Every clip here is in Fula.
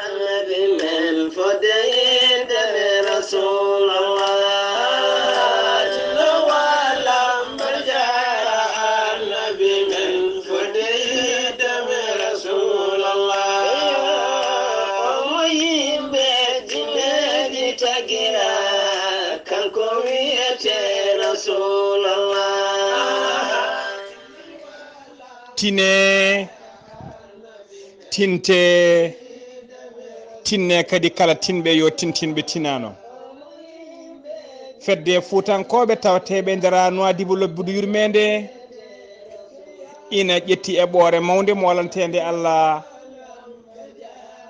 النبي من فديت برسول الله جل وعلا برجع النبي من فديت برسول الله وين بجنادي تقرا كان كويت رسول الله tine tinte tinne kadi kala tinɓe yo tintinɓe tinano fedde fuutankoɓe tawateɓe ndera Nouadhibou lobbudu yurmede ina ƴetti e ɓoore mawde molantede Allah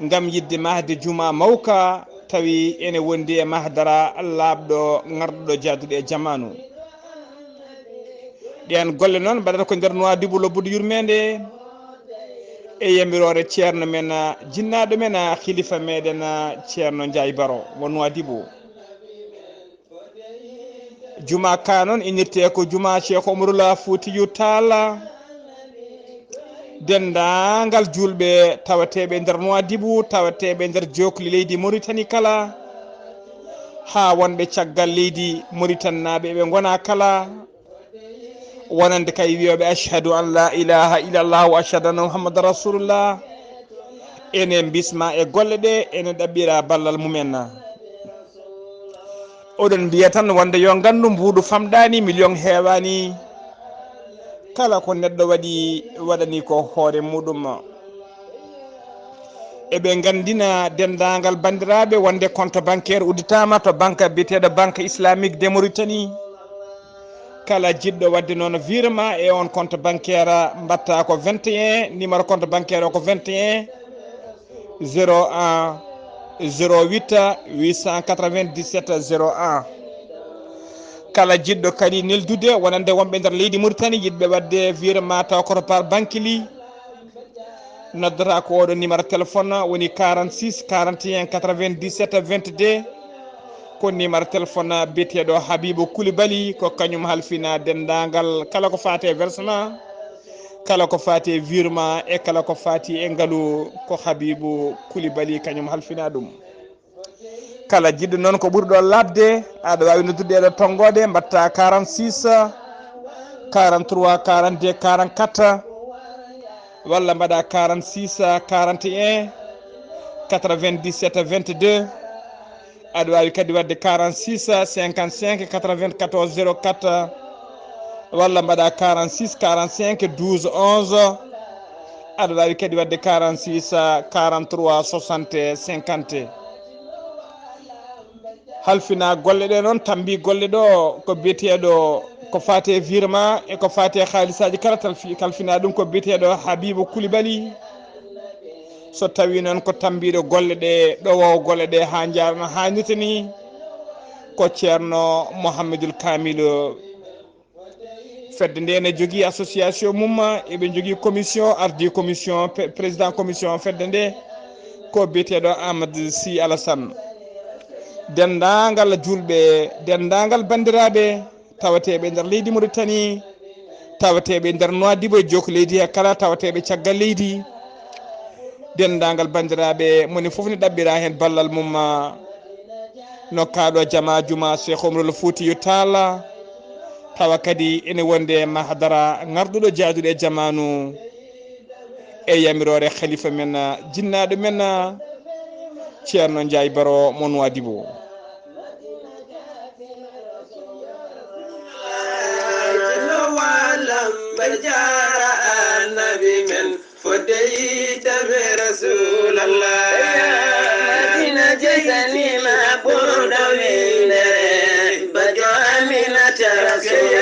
ngam yidde mahde juma mawka tawi ene wondi e mahdara labɗo garduɗo jaaduɗo e jamanu ɗen golle noon mbaɗata ko nder Nouadhibou lobbudu yurmede e yamirore ceerno men jinnaɗo men khalifa meɗen ceerno Ndiaye Baro mo Nouadhibou juma ka noon innirte ko juma Cheikh Oumar Foutiyou Tall dendagal julɓe tawateɓe nder Nouadhibou tawateɓe nder jokli leydi Mauritanie kala ha wonɓe caggal leydi Mauritanie naɓe ɓe gona kala wonande kay wiyoɓe ashhadu an la ilaha illallah wa ashhadu anna muhammadan rasulullah ene bisma e golle ɗe ene ɗaɓɓira ballal mumen oɗon mbiya tan wonde yo gandu mbuɗu famɗani million heewani kala ko neɗɗo waɗani ko hoore muɗum eɓe gandina dendagal bandiraɓe wonde compte bancaire udditama to banque biyeteɗo banque islamique de Mauritanie kala jiɗɗo wadde noon virement e on compte bancaire mbatta ko 21 numéro compte bancaire o ko 21 01 08 897 01 kala jiɗɗo kadi neldude wonande wonɓe nder leydi Mauritanie yiɗɓe wadde virement taw koto par banque li noddata ko oɗo numéro téléphone woni 46 41 97 22 ko numéro téléphone biyeteɗo Habibou Coulibaly ko kañum halfina dendagal kala ko fate versement kala ko fati virement e kala ko fati e ngaalu ko Habibou Coulibaly kañum halfina ɗum kala jiɗɗo noon ko ɓuri ɗo labde aɗa wawi noddude ɗo tonggode mbatta 46 43 42 44 walla mbaɗa 46 41 97 22 aɗa wawi kadi wadde 46 55 94 04 walla mbaɗa 46 45 12 11 aɗa wawi kadi wadde 46 43 60 50 halfina golle ɗe noon tambi golle ɗo ko biyeteɗo ko fate virement e ko fate haalisaji kala kalfina ɗum ko biyeteɗo Habibou Coulibaly so tawi noon ko tambiɗo golle ɗe ɗo waw golle ɗe ha jarno hannirta ni ko ceerno Mouhamadoul Kamil fedde nde ne jogui association mum eɓe jogui commission ardi commission président commission fedde nde ko biyeteɗo Amadou Sy Alassane dendagal julɓe dendagal bandiraɓe tawateɓe nder leydi Mauritanie tawateɓe nder Nouadhibou joko leydi he kala tawateɓe caggal leydi dendagal bandiraɓe moni foof ne ɗaɓɓira hen ballal mum nokkaɗo jama juma Cheikh Oumar Foutiyou Tall tawa kadi ene wonde mahadara garduɗo jaaduɗo e jamanu e yamirore khalifa men jinnaɗo men ceerno Ndiaye Baro mo Nouadhibou فديت برسول الله مدينة جيتني ما برد من بجامنة رسول